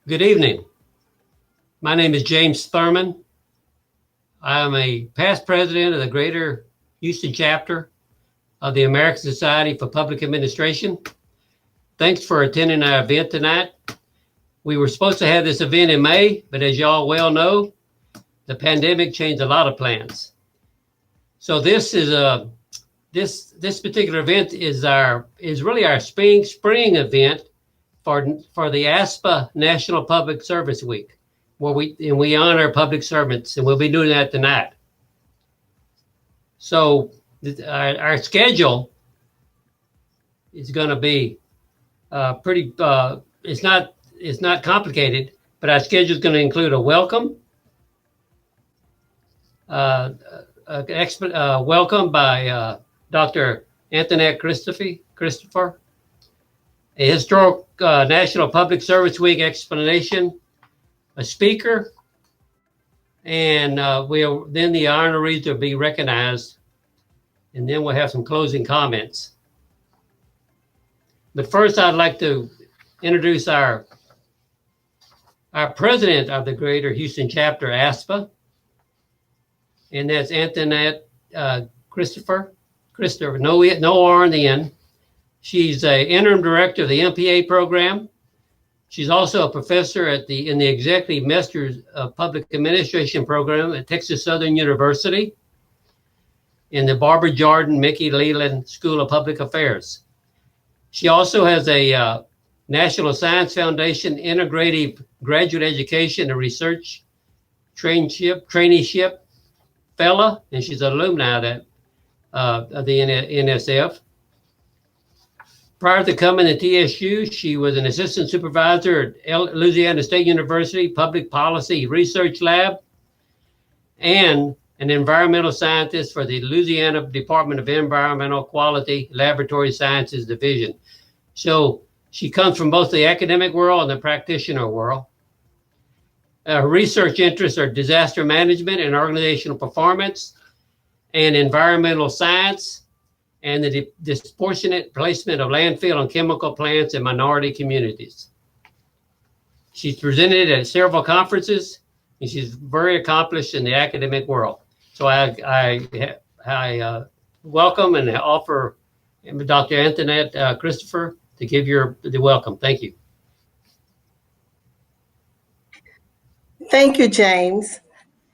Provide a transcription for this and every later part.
Good evening. My name is James Thurman. I am a past president of the Greater Houston chapter of the American Society for Public Administration. Thanks for attending our event tonight. We were supposed to have this event in May, but as y'all well know, the pandemic changed a lot of plans. So this particular event is really our spring event for the ASPA National Public Service Week, where we honor public servants, and we'll be doing that tonight. So our schedule is going to be pretty. It's not complicated, but our schedule is going to include a welcome, welcome by Dr. Antoinette Christopher, a historic National Public Service Week explanation, a speaker, and then the honorees will be recognized, and then we'll have some closing comments. But first, I'd like to introduce our president of the Greater Houston Chapter, ASPA, and that's Antoinette Christopher, no R on the end. She's an interim director of the MPA program. She's also a professor in the Executive Master's of Public Administration program at Texas Southern University in the Barbara Jordan Mickey Leland School of Public Affairs. She also has a National Science Foundation Integrative Graduate Education and Research Traineeship Fellow, and she's an alumni of the NSF. Prior to coming to TSU, she was an assistant supervisor at Louisiana State University Public Policy Research Lab and an environmental scientist for the Louisiana Department of Environmental Quality Laboratory Sciences Division. So she comes from both the academic world and the practitioner world. Her research interests are disaster management and organizational performance and environmental science, and the disproportionate placement of landfill and chemical plants in minority communities. She's presented at several conferences, and she's very accomplished in the academic world. So I welcome and offer Dr. Antoinette Christopher to give the welcome. Thank you. Thank you, James.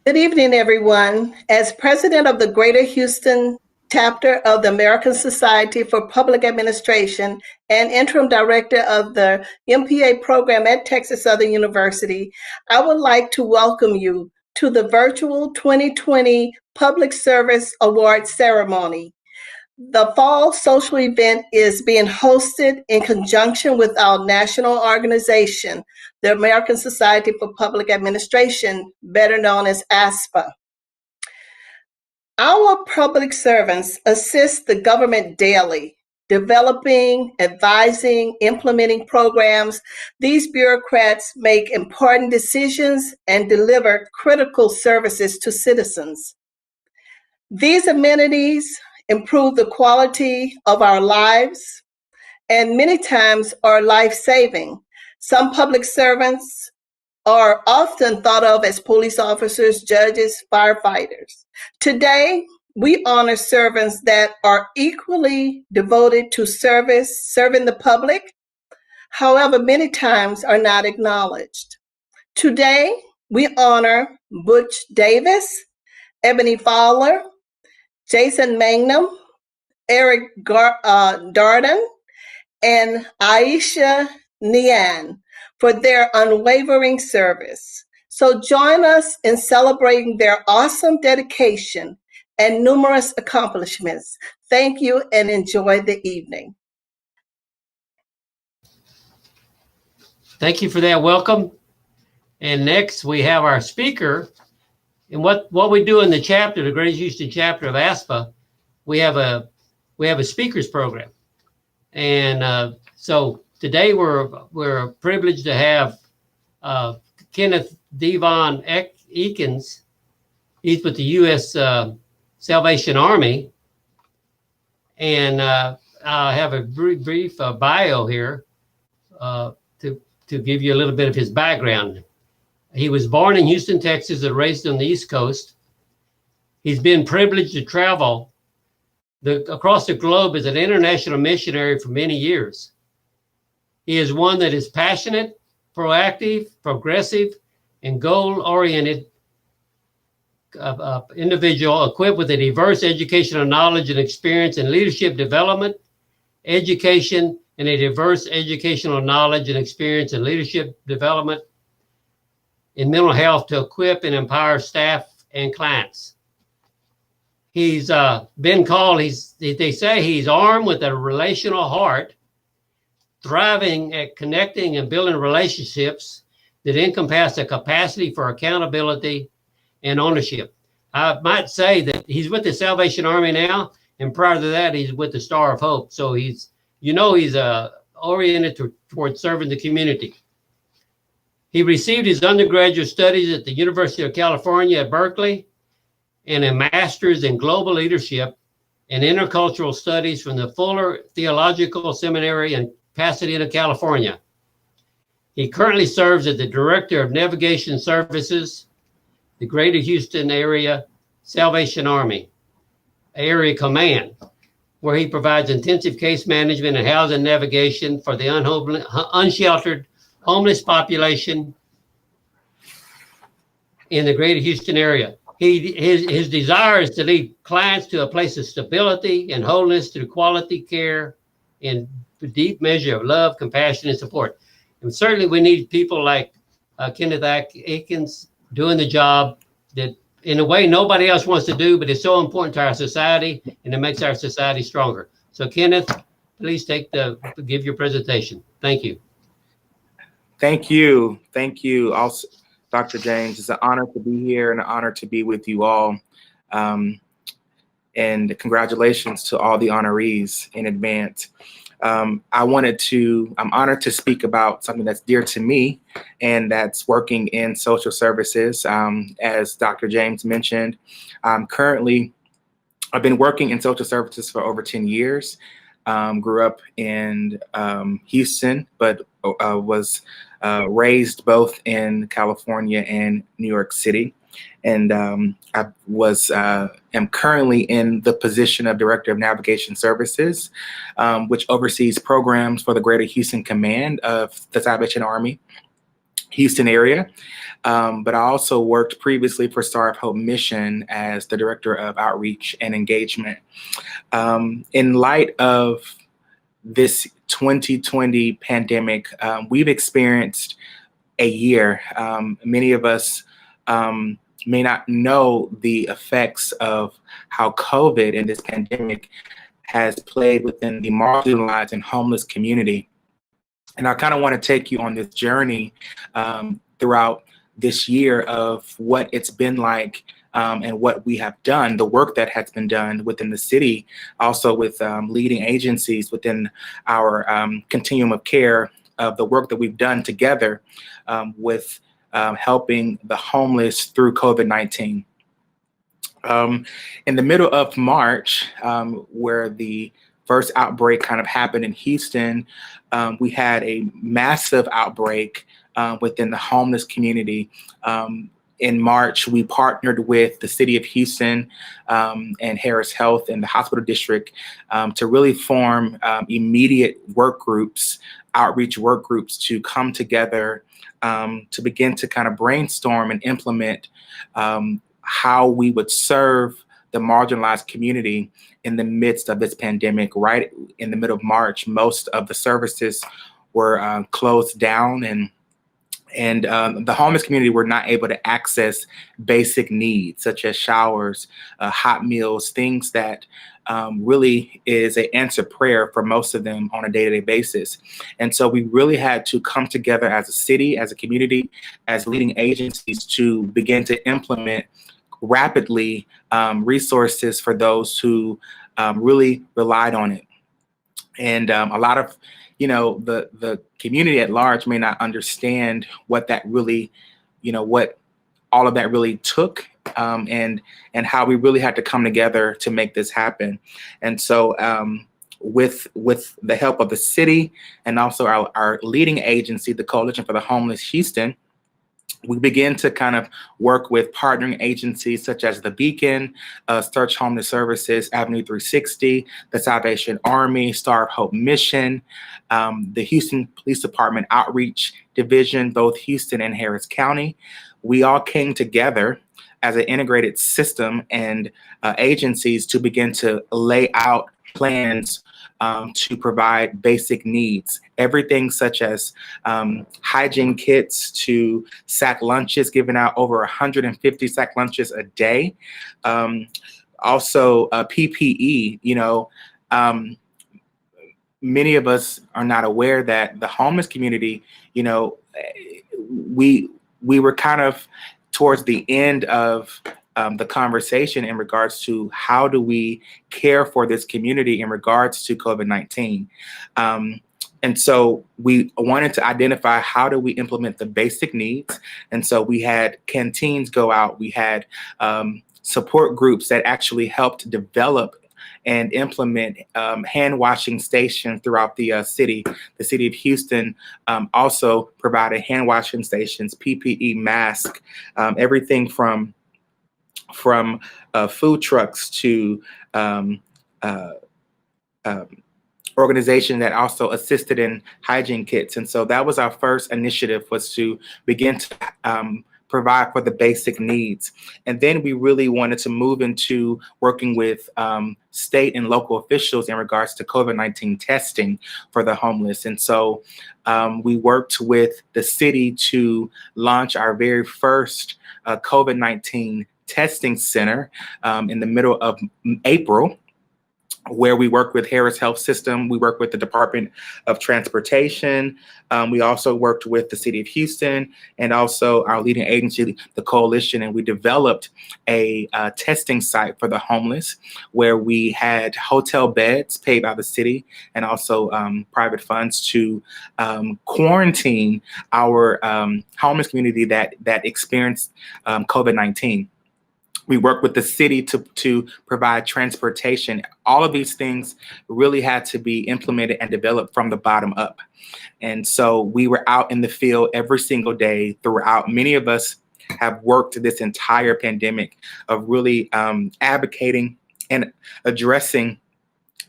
Good evening, everyone. As president of the Greater Houston chapter of the American Society for Public Administration and interim director of the MPA program at Texas Southern University, I would like to welcome you to the virtual 2020 Public Service Award ceremony. The fall social event is being hosted in conjunction with our national organization, the American Society for Public Administration, better known as ASPA. Our public servants assist the government daily, developing, advising, implementing programs. These bureaucrats make important decisions and deliver critical services to citizens. These amenities improve the quality of our lives and many times are life-saving. Some public servants are often thought of as police officers, judges, firefighters. Today, we honor servants that are equally devoted to serving the public, however, many times are not acknowledged. Today, we honor Butch Davis, Ebony Fowler, Jason Magnum, Eric Darden, and Aisha Nian for their unwavering service. So join us in celebrating their awesome dedication and numerous accomplishments. Thank you and enjoy the evening. Thank you for that welcome. And next we have our speaker. And what we do in the chapter, the Greater Houston chapter of ASPA, we have a speakers program. And so today we're privileged to have Kenneth Devon Eakins. He's with the U.S. Salvation Army. And I have a brief bio here to give you a little bit of his background. He was born in Houston, Texas, and raised on the East Coast. He's been privileged to travel across the globe as an international missionary for many years. He is one that is passionate, proactive, progressive, and goal-oriented individual equipped with a diverse educational knowledge and experience in leadership development, education, and a diverse educational knowledge and experience in leadership development in mental health to equip and empower staff and clients. He's been called, they say he's armed with a relational heart, thriving at connecting and building relationships that encompass a capacity for accountability and ownership. I might say that he's with the Salvation Army now, and prior to that, he's with the Star of Hope. So he's oriented towards serving the community. He received his undergraduate studies at the University of California at Berkeley and a master's in global leadership and intercultural studies from the Fuller Theological Seminary in Pasadena, California. He currently serves as the Director of Navigation Services, the Greater Houston Area Salvation Army Area Command, where he provides intensive case management and housing navigation for the unsheltered homeless population in the Greater Houston area. His desire is to lead clients to a place of stability and wholeness through quality care and a deep measure of love, compassion, and support. And certainly we need people like Kenneth Eakins doing the job that in a way nobody else wants to do, but it's so important to our society and it makes our society stronger. So Kenneth, please give your presentation. Thank you. Thank you. Thank you, also, Dr. James. It's an honor to be here and an honor to be with you all. And congratulations to all the honorees in advance. I'm honored to speak about something that's dear to me, and that's working in social services. As Dr. James mentioned, I've been working in social services for over 10 years. Grew up in Houston, but was raised both in California and New York City. And I am currently in the position of Director of Navigation Services, which oversees programs for the Greater Houston Command of the Salvation Army, Houston area. But I also worked previously for Star of Hope Mission as the Director of Outreach and Engagement. In light of this 2020 pandemic, we've experienced a year. Many of us may not know the effects of how COVID and this pandemic has played within the marginalized and homeless community. And I kind of want to take you on this journey throughout this year of what it's been like and what we have done, the work that has been done within the city, also with leading agencies within our continuum of care, of the work that we've done together with helping the homeless through COVID-19. In the middle of March, where the first outbreak kind of happened in Houston, we had a massive outbreak within the homeless community. In March, we partnered with the City of Houston and Harris Health and the hospital district to really form immediate work groups, outreach work groups, to come together to begin to kind of brainstorm and implement how we would serve the marginalized community in the midst of this pandemic. Right in the middle of March, most of the services were closed down, and the homeless community were not able to access basic needs such as showers, hot meals, things that really is an answered prayer for most of them on a day-to-day basis. And so we really had to come together as a city, as a community, as leading agencies to begin to implement rapidly resources for those who really relied on it. And a lot of, the community at large may not understand what that really, what all of that really took, and how we really had to come together to make this happen. And so with the help of the city and also our leading agency, the Coalition for the Homeless Houston, we begin to kind of work with partnering agencies such as the Beacon, Search Homeless Services, Avenue 360, the Salvation Army, Star of Hope Mission, the Houston Police Department Outreach Division, both Houston and Harris County. We all came together as an integrated system and agencies to begin to lay out plans to provide basic needs, everything such as hygiene kits to sack lunches, giving out over 150 sack lunches a day. Also PPE, many of us are not aware that the homeless community, we were kind of towards the end of the conversation in regards to how do we care for this community in regards to COVID-19. And so we wanted to identify how do we implement the basic needs. And so we had canteens go out. We had support groups that actually helped develop and implement hand washing stations throughout the city. The city of Houston also provided hand washing stations, PPE, mask, everything from food trucks to organization that also assisted in hygiene kits. And so that was our first initiative, was to begin to provide for the basic needs. And then we really wanted to move into working with state and local officials in regards to COVID-19 testing for the homeless. And so we worked with the city to launch our very first COVID-19 testing center in the middle of April, where we work with Harris Health System. We work with the Department of Transportation. We also worked with the City of Houston and also our leading agency, the Coalition, and we developed a testing site for the homeless where we had hotel beds paid by the city and also private funds to quarantine our homeless community that experienced COVID-19. We work with the city to provide transportation. All of these things really had to be implemented and developed from the bottom up. And so we were out in the field every single day throughout. Many of us have worked this entire pandemic of really advocating and addressing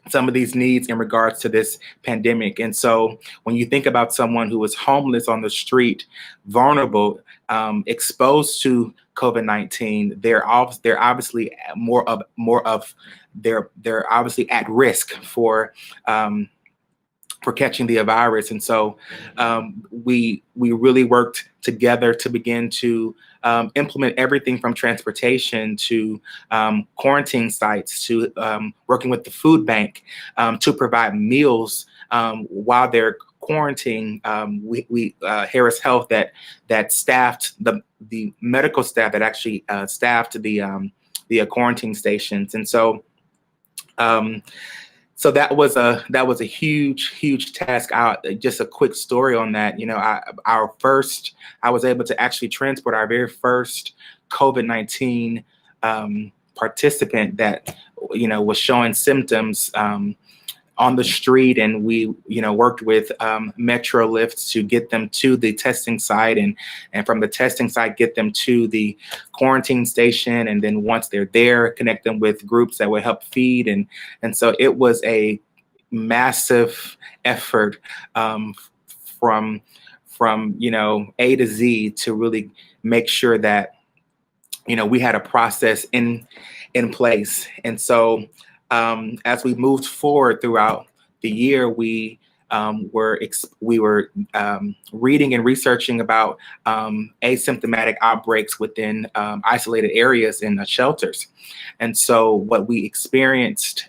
some of these needs in regards to this pandemic. And so when you think about someone who is homeless on the street, vulnerable, exposed to COVID-19, they're obviously they're obviously at risk for catching the virus. And so we really worked together to begin to implement everything from transportation to quarantine sites to working with the food bank to provide meals while they're quarantining. We Harris Health that staffed the medical staff that actually staffed the quarantine stations. And so so that was a huge task. Just a quick story on that. I was able to actually transport our very first COVID-19 participant that was showing symptoms on the street, and we worked with Metro lifts to get them to the testing site, and from the testing site get them to the quarantine station, and then once they're there, connect them with groups that would help feed, and so it was a massive effort from A to Z to really make sure that we had a process in place. And so as we moved forward throughout the year, we we were reading and researching about asymptomatic outbreaks within isolated areas in the shelters. And so what we experienced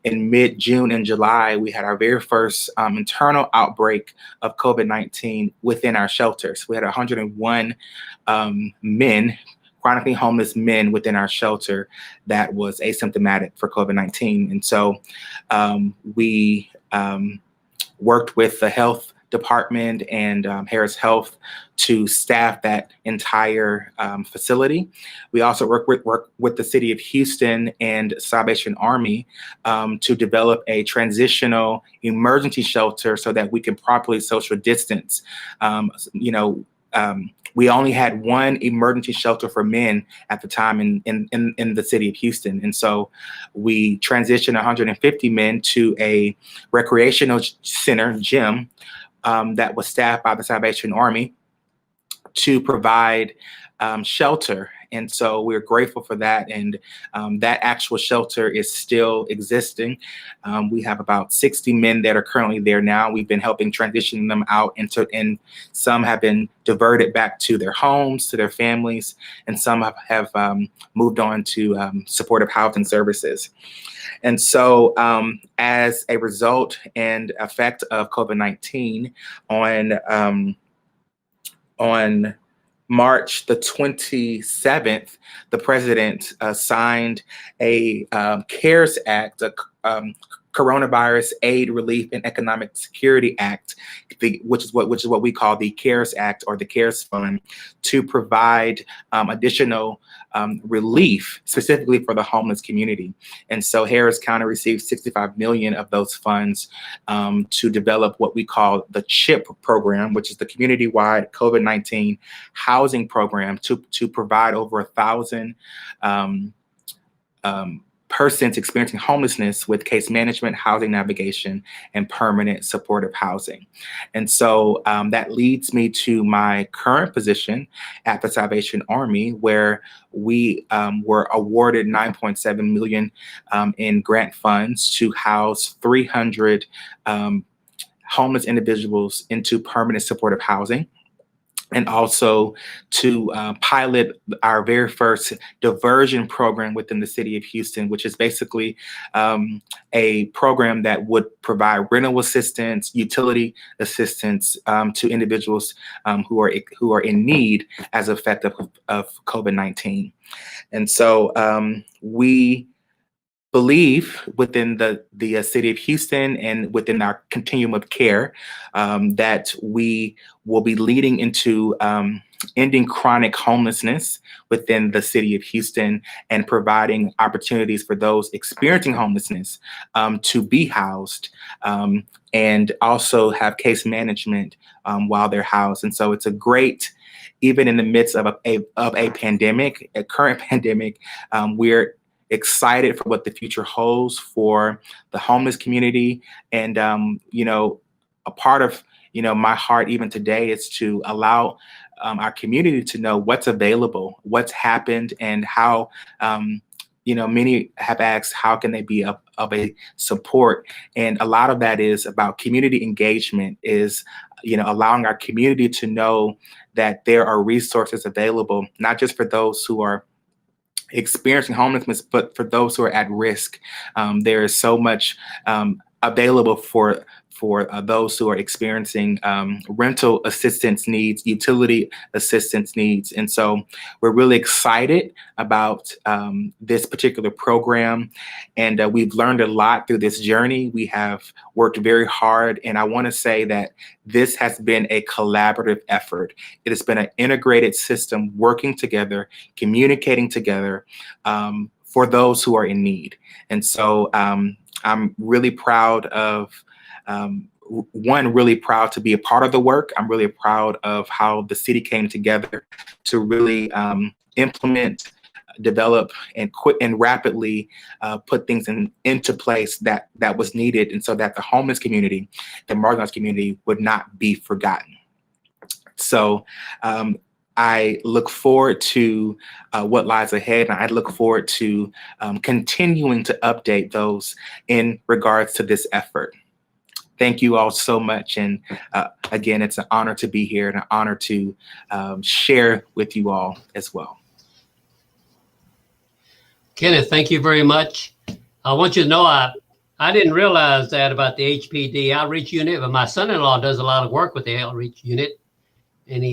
in mid-June and July, we had our very first internal outbreak of COVID-19 within our shelters. We had 101 men, chronically homeless men within our shelter that was asymptomatic for COVID-19. And so we worked with the health department and Harris Health to staff that entire facility. We also work with the city of Houston and Salvation Army to develop a transitional emergency shelter so that we can properly social distance. We only had one emergency shelter for men at the time in the city of Houston. And so we transitioned 150 men to a recreational center, gym, that was staffed by the Salvation Army to provide shelter. And so we're grateful for that. And that actual shelter is still existing. We have about 60 men that are currently there now. We've been helping transition them out and some have been diverted back to their homes, to their families, and some have moved on to supportive housing services. And so as a result and effect of COVID-19, on March the 27th, the president signed a CARES Act, a Coronavirus Aid, Relief, and Economic Security Act, which is what we call the CARES Act or the CARES Fund, to provide additional relief specifically for the homeless community. And so Harris County received $65 million of those funds to develop what we call the CHIP program, which is the community-wide COVID-19 housing program to provide over 1,000 persons experiencing homelessness with case management, housing navigation, and permanent supportive housing. And so that leads me to my current position at the Salvation Army, where we were awarded $9.7 million in grant funds to house 300 homeless individuals into permanent supportive housing, and also to pilot our very first diversion program within the city of Houston, which is basically a program that would provide rental assistance, utility assistance to individuals who are in need as an effect of COVID-19. And so we believe within the city of Houston and within our continuum of care that we will be leading into ending chronic homelessness within the city of Houston and providing opportunities for those experiencing homelessness to be housed and also have case management while they're housed. And so it's a great, even in the midst of a pandemic, a current pandemic, we're excited for what the future holds for the homeless community. And, a part of, my heart even today is to allow our community to know what's available, what's happened, and how, many have asked, how can they be of a support? And a lot of that is about community engagement, is, allowing our community to know that there are resources available, not just for those who are experiencing homelessness, but for those who are at risk. There is so much available for those who are experiencing rental assistance needs, utility assistance needs. And so we're really excited about this particular program. And we've learned a lot through this journey. We have worked very hard. And I want to say that this has been a collaborative effort. It has been an integrated system working together, communicating together for those who are in need. And so I'm really proud of really proud to be a part of the work. I'm really proud of how the city came together to really implement, develop, and rapidly put things into place that was needed, and so that the homeless community, the marginalized community, would not be forgotten. So I look forward to what lies ahead, and I look forward to continuing to update those in regards to this effort. thank you all so much. And again, it's an honor to be here and an honor to share with you all as well. Kenneth, thank you very much. I want you to know I didn't realize that about the HPD outreach unit, but my son-in-law does a lot of work with the outreach unit. And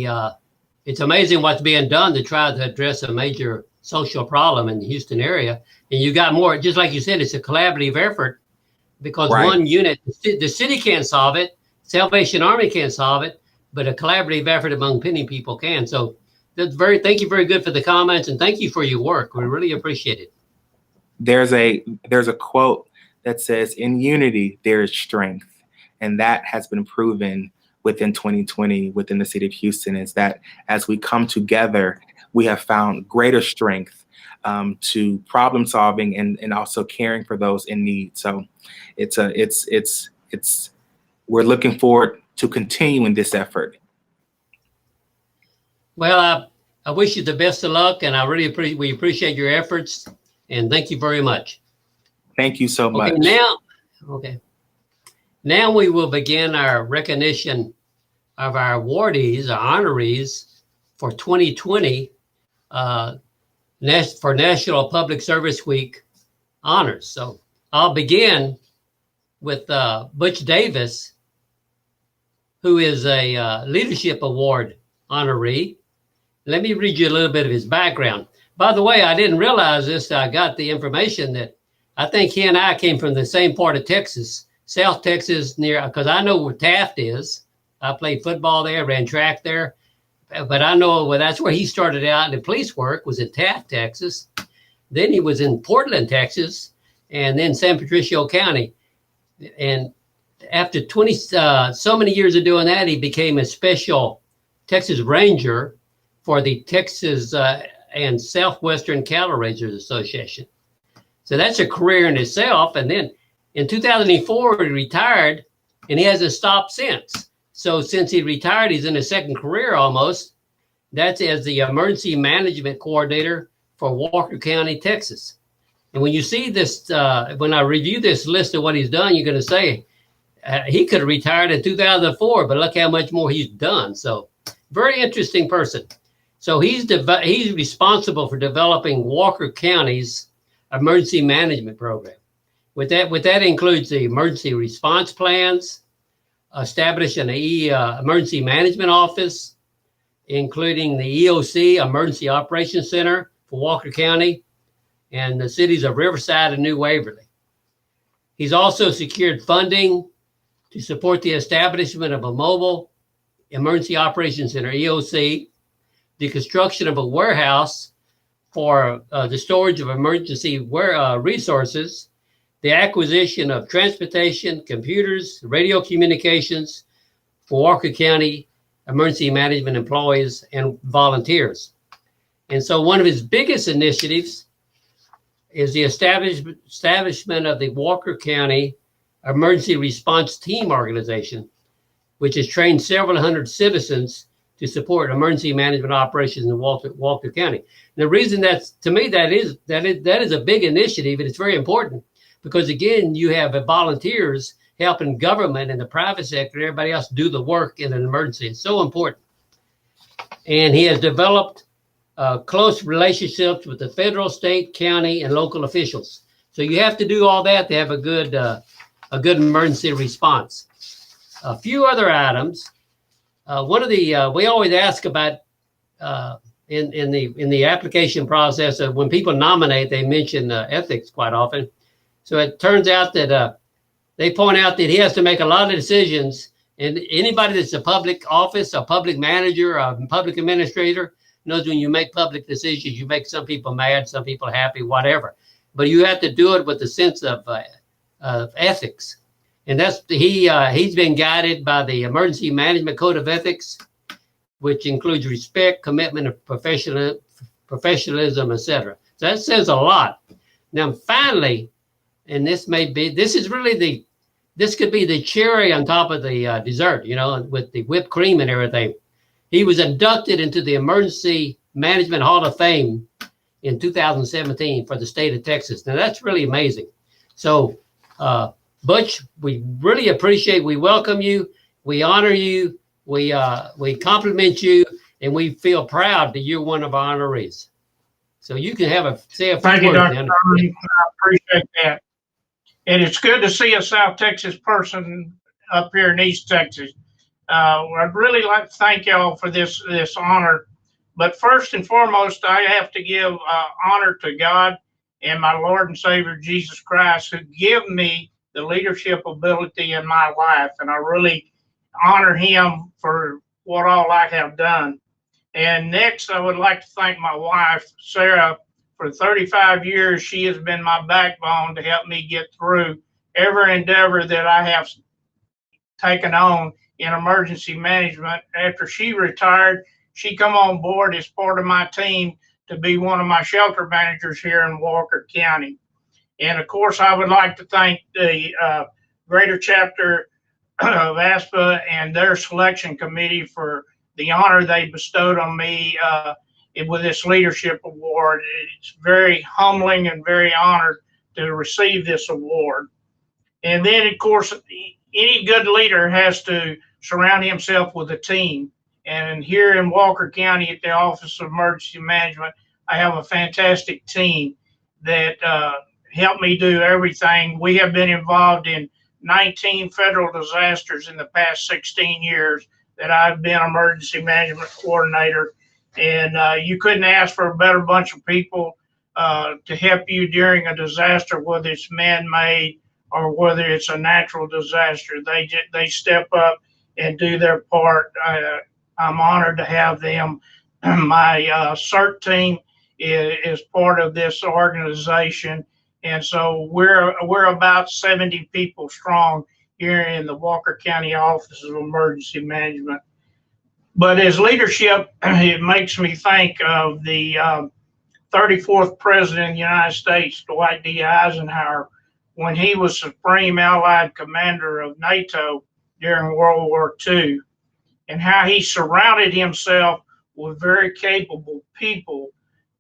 it's amazing what's being done to try to address a major social problem in the Houston area. And you got more, just like you said, it's a collaborative effort because one unit, the city can't solve it, Salvation Army can't solve it, but a collaborative effort among many people can. So thank you very good for the comments, and thank you for your work. We really appreciate it. There's a quote that says, "In unity, there is strength." And that has been proven within 2020, within the city of Houston, is that as we come together, we have found greater strength to problem solving and also caring for those in need. So we're looking forward to continuing this effort. Well, I wish you the best of luck, and we appreciate your efforts, and thank you very much. Thank you so much. Now we will begin our recognition of our awardees, our honorees for 2020 for National Public Service Week honors. So I'll begin with Butch Davis, who is a Leadership Award honoree. Let me read you a little bit of his background. By the way, I didn't realize this. I got the information that I think he and I came from the same part of Texas, South Texas, because I know where Taft is. I played football there, ran track there. But I know that's where he started out in police work, was in Taft, Texas. Then he was in Portland, Texas, and then San Patricio County. And after so many years of doing that, he became a special Texas Ranger for the Texas and Southwestern Cattle Raisers Association. So that's a career in itself. And then in 2004, he retired, and he hasn't stopped since. So since he retired, he's in his second career almost. That's as the Emergency Management Coordinator for Walker County, Texas. And when you see this, when I review this list of what he's done, you're going to say he could have retired in 2004, but look how much more he's done. So very interesting person. So he's responsible for developing Walker County's emergency management program. With that includes the emergency response plans, establishing an emergency management office, including the EOC, Emergency Operations Center for Walker County, and the cities of Riverside and New Waverly. He's also secured funding to support the establishment of a mobile Emergency Operations Center, EOC, the construction of a warehouse for the storage of emergency resources, the acquisition of transportation, computers, radio communications for Walker County emergency management employees and volunteers. And so one of his biggest initiatives is the establishment of the Walker County Emergency Response Team Organization, which has trained several hundred citizens to support emergency management operations in Walker County. And the reason that is a big initiative, and it's very important, because again, you have volunteers helping government and the private sector, everybody else do the work in an emergency. It's so important. And he has developed close relationships with the federal, state, county, and local officials. So you have to do all that to have a good emergency response. A few other items. One of the we always ask about in the application process of when people nominate, they mention ethics quite often. So it turns out that they point out that he has to make a lot of decisions, and anybody that's a public office, a public manager, a public administrator knows when you make public decisions, you make some people mad, some people happy, whatever. But you have to do it with a sense of ethics. And he's been guided by the Emergency Management Code of Ethics, which includes respect, commitment, and professionalism, etc. So that says a lot. Now, finally, and this could be the cherry on top of the dessert, with the whipped cream and everything. He was inducted into the Emergency Management Hall of Fame in 2017 for the state of Texas. Now, that's really amazing. So, Butch, we really appreciate, we welcome you, we honor you, we compliment you, and we feel proud that you're one of our honorees. So you can say a few Thank you, words. Dr. Ernie. I appreciate that. And it's good to see a South Texas person up here in East Texas. I'd really like to thank y'all for this honor. But first and foremost, I have to give honor to God and my Lord and Savior Jesus Christ, who give me the leadership ability in my life. And I really honor him for what all I have done. And next, I would like to thank my wife, Sarah. For 35 years, she has been my backbone to help me get through every endeavor that I have taken on in emergency management. After she retired, she come on board as part of my team to be one of my shelter managers here in Walker County. And of course, I would like to thank the Greater Chapter of ASPA and their selection committee for the honor they bestowed on me with this leadership award. It's very humbling and very honored to receive this award. And then, of course, any good leader has to surround himself with a team. And here in Walker County at the Office of Emergency Management, I have a fantastic team that helped me do everything. We have been involved in 19 federal disasters in the past 16 years that I've been emergency management coordinator. And you couldn't ask for a better bunch of people to help you during a disaster, whether it's man-made or whether it's a natural disaster. They step up and do their part. I'm honored to have them. My CERT team is part of this organization, and so we're about 70 people strong here in the Walker County Office of Emergency Management. But as leadership, it makes me think of the 34th President of the United States, Dwight D. Eisenhower, when he was Supreme Allied Commander of NATO during World War II, and how he surrounded himself with very capable people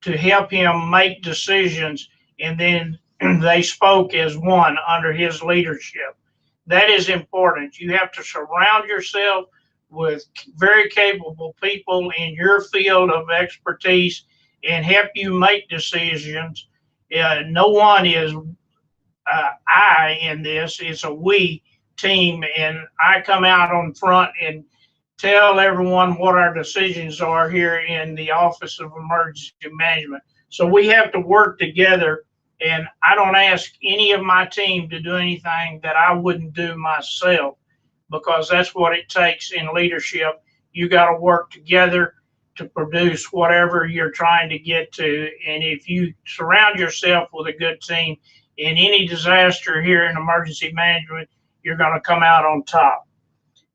to help him make decisions, and then they spoke as one under his leadership. That is important. You have to surround yourself with very capable people in your field of expertise and help you make decisions. No one is I in this, it's a we team, and I come out on front and tell everyone what our decisions are here in the Office of Emergency Management. So we have to work together, and I don't ask any of my team to do anything that I wouldn't do myself, because that's what it takes in leadership. You got to work together to produce whatever you're trying to get to. And if you surround yourself with a good team in any disaster here in emergency management, you're going to come out on top.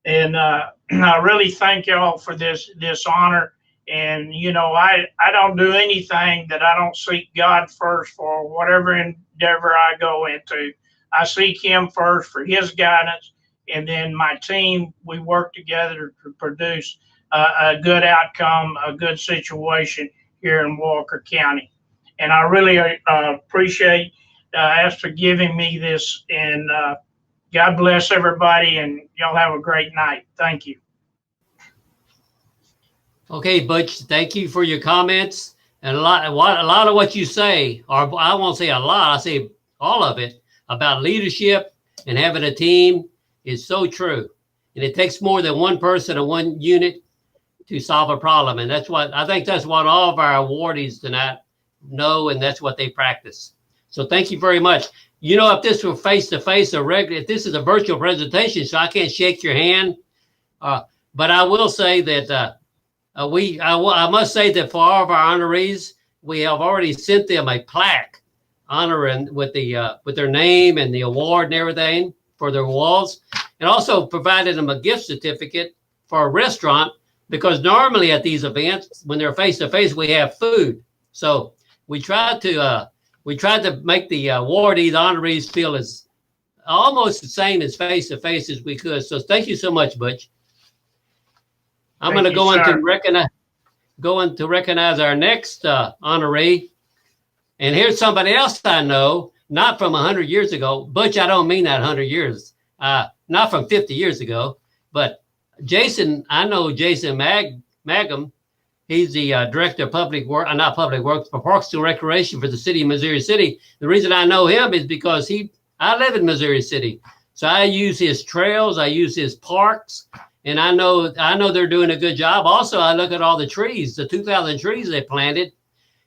And I really thank y'all for this honor. And, you know, I don't do anything that I don't seek God first for. Whatever endeavor I go into, I seek him first for his guidance. And then my team, we work together to produce a good outcome, a good situation here in Walker County. And I really appreciate us for giving me this. And God bless everybody, and y'all have a great night. Thank you. Okay, Butch, thank you for your comments. And a lot of what you say, or I won't say a lot, I say all of it, about leadership and having a team is so true. And it takes more than one person or one unit to solve a problem. And that's what all of our awardees tonight know, and that's what they practice. So thank you very much. You know, if this were face-to-face or regular, if this is a virtual presentation, so I can't shake your hand. But I will say that I must say that for all of our honorees, we have already sent them a plaque honoring with their name and the award and everything for their walls, and also provided them a gift certificate for a restaurant, because normally at these events, when they're face-to-face, we have food. So we tried to make the awardees, honorees feel as almost the same as face-to-face as we could. So thank you so much, Butch. I'm going to go on to recognize our next honoree. And here's somebody else I know not from 100 years ago. Butch, I don't mean that 100 years, not from 50 years ago, but Jason, I know Jason Mangum. He's the director of public work, not public works, but Parks and Recreation for the city of Missouri City. The reason I know him is because I live in Missouri City. So I use his trails, I use his parks, and I know they're doing a good job. Also, I look at all the trees, the 2,000 trees they planted,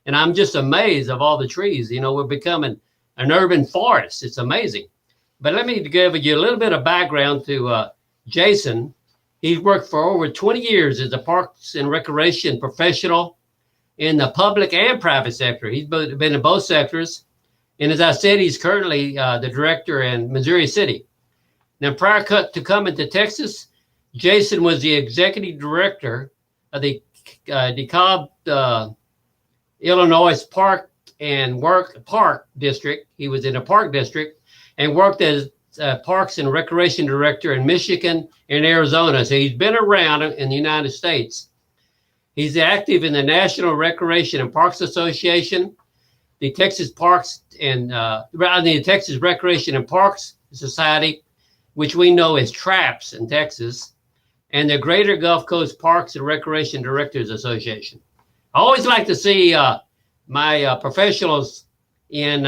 and I'm just amazed of all the trees. You know, we're becoming an urban forest. It's amazing. But let me give you a little bit of background to Jason. He's worked for over 20 years as a Parks and Recreation professional in the public and private sector. He's been in both sectors. And as I said, he's currently the director in Missouri City. Now, prior to coming to Texas, Jason was the executive director of the DeKalb, Illinois Park District. He was in the Park District and worked as Parks and Recreation Director in Michigan and Arizona. So he's been around in the United States. He's active in the National Recreation and Parks Association, the Texas Parks and the Texas Recreation and Parks Society, which we know as TRAPS in Texas, and the Greater Gulf Coast Parks and Recreation Directors Association. I always like to see my professionals in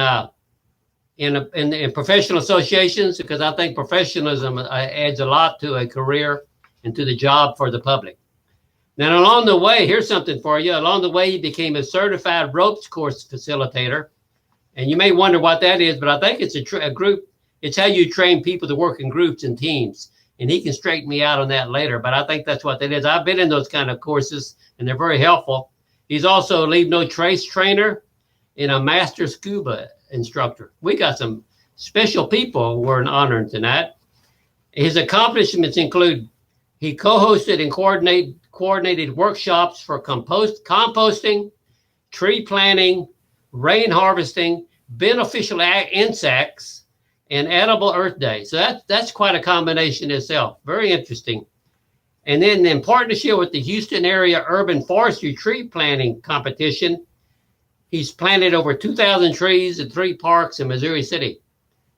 professional associations, because I think professionalism adds a lot to a career and to the job for the public. Now, along the way, here's something for you. Along the way, he became a certified ropes course facilitator. And you may wonder what that is, but I think it's a group. It's how you train people to work in groups and teams. And he can straighten me out on that later, but I think that's what that is. I've been in those kind of courses, and they're very helpful. He's also a Leave No Trace trainer and a master scuba instructor. We got some special people we're honoring tonight. His accomplishments include he co-hosted and coordinated workshops for composting, tree planting, rain harvesting, beneficial insects, and edible Earth Day. So that's quite a combination itself. Very interesting. And then in partnership with the Houston Area Urban Forestry Tree Planting Competition, he's planted over 2,000 trees in 3 parks in Missouri City.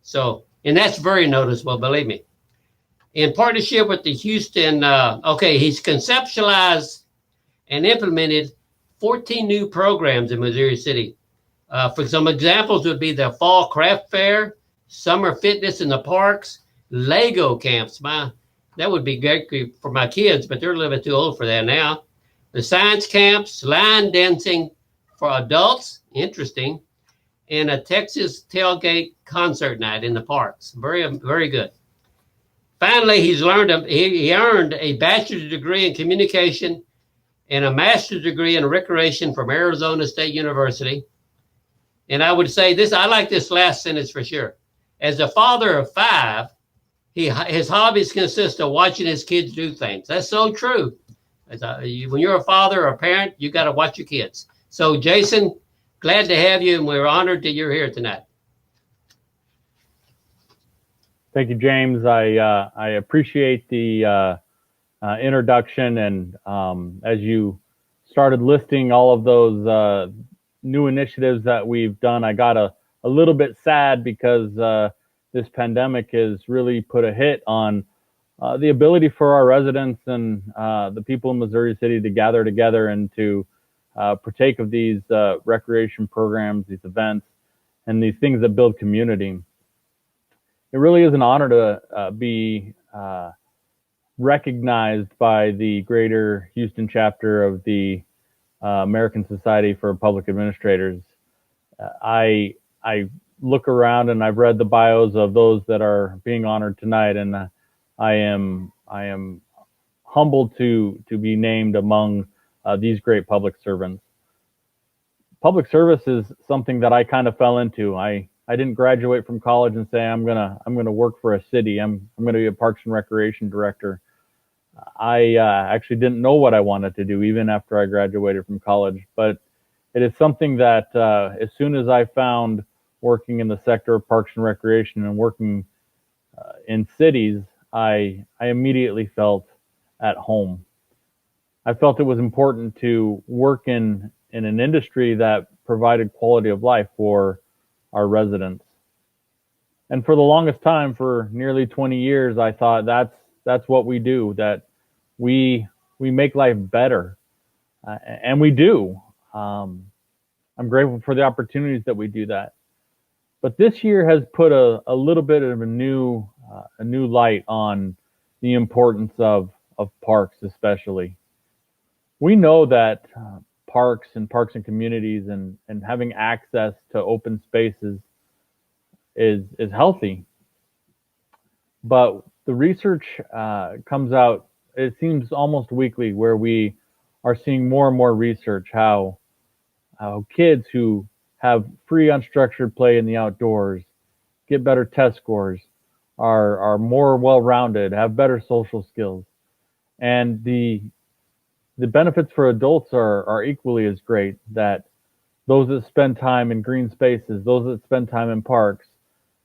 So, and that's very noticeable, believe me. In partnership with the Houston, he's conceptualized and implemented 14 new programs in Missouri City. For some examples would be the Fall Craft Fair, Summer Fitness in the Parks, Lego camps. That would be great for my kids, but they're a little bit too old for that now. The science camps, line dancing for adults, interesting, and a Texas tailgate concert night in the parks. Very, very good. Finally, he earned a bachelor's degree in communication and a master's degree in recreation from Arizona State University. And I would say this, I like this last sentence for sure. As a father of 5, his hobbies consist of watching his kids do things. That's so true. When you're a father or a parent, you got to watch your kids. So, Jason, glad to have you, and we're honored that you're here tonight. Thank you, James. I appreciate the introduction, and as you started listing all of those new initiatives that we've done, I got a little bit sad because this pandemic has really put a hit on the ability for our residents and the people in Missouri City to gather together and to partake of these recreation programs, these events, and these things that build community. It really is an honor to be recognized by the Greater Houston chapter of the American Society for Public Administrators. I look around and I've read the bios of those that are being honored tonight, and I am humbled to be named among these great public servants. Public service is something that I kind of fell into. I didn't graduate from college and say I'm gonna work for a city. I'm gonna be a Parks and Recreation director. I actually didn't know what I wanted to do even after I graduated from college, but it is something that as soon as I found working in the sector of Parks and Recreation and working in cities, I immediately felt at home. I felt it was important to work in an industry that provided quality of life for our residents. And for the longest time, for nearly 20 years, I thought that's what we do, that we make life better. And we do. I'm grateful for the opportunities that we do that. But this year has put a little bit of a new light on the importance of parks, especially. We know that parks and communities and having access to open spaces is healthy. But the research comes out, it seems almost weekly, where we are seeing more and more research how kids who have free unstructured play in the outdoors get better test scores, are more well-rounded, have better social skills. And the benefits for adults are equally as great, that those that spend time in green spaces, those that spend time in parks,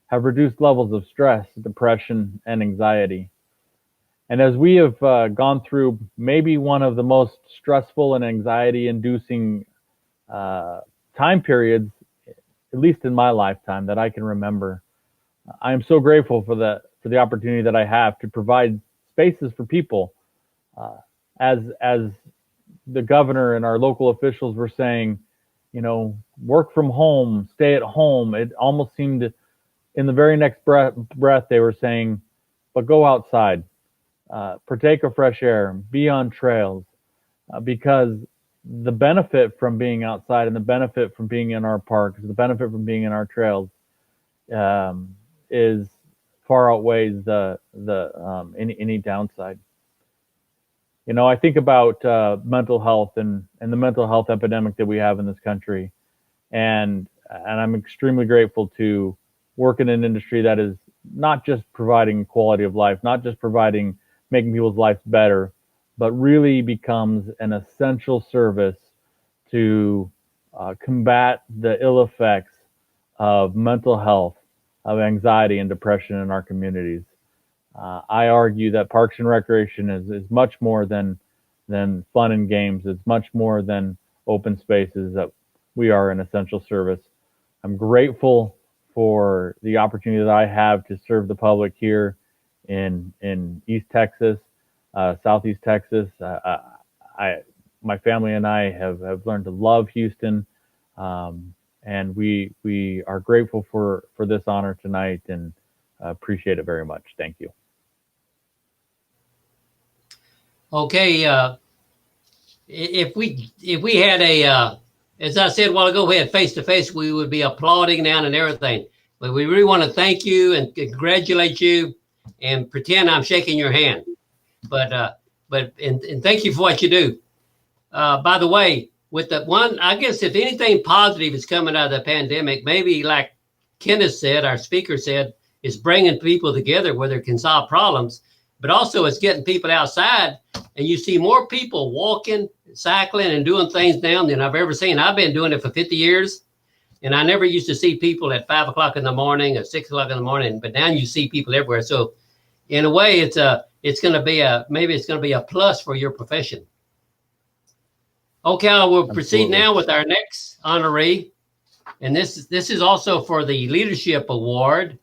have reduced levels of stress, depression, and anxiety. And as we have gone through maybe one of the most stressful and anxiety-inducing time periods, at least in my lifetime, that I can remember, I am so grateful for the opportunity that I have to provide spaces for people. As the governor and our local officials were saying, work from home, stay at home. It almost seemed in the very next breath they were saying, but go outside, partake of fresh air, be on trails, because the benefit from being outside and the benefit from being in our parks, the benefit from being in our trails, is far outweighs any downside. I think about mental health and the mental health epidemic that we have in this country, and I'm extremely grateful to work in an industry that is not just providing quality of life, not just making people's lives better, but really becomes an essential service to combat the ill effects of mental health, of anxiety and depression in our communities. I argue that Parks and Recreation is much more than fun and games. It's much more than open spaces, that we are an essential service. I'm grateful for the opportunity that I have to serve the public here in East Texas, Southeast Texas. My family and I have learned to love Houston, and we are grateful for this honor tonight, and appreciate it very much. Thank you. Okay, if we had as I said a while ago, we had face-to-face, we would be applauding now and everything. But we really want to thank you and congratulate you and pretend I'm shaking your hand. But thank you for what you do. By the way, with the one, I guess if anything positive is coming out of the pandemic, maybe like Kenneth said, our speaker said, is bringing people together where they can solve problems, but also it's getting people outside, and you see more people walking, cycling, and doing things now than I've ever seen. I've been doing it for 50 years, and I never used to see people at 5 o'clock in the morning or 6 o'clock in the morning, but now you see people everywhere. So in a way, it's going to be a plus for your profession. Okay, I will proceed now with our next honoree, and this is also for the Leadership Award,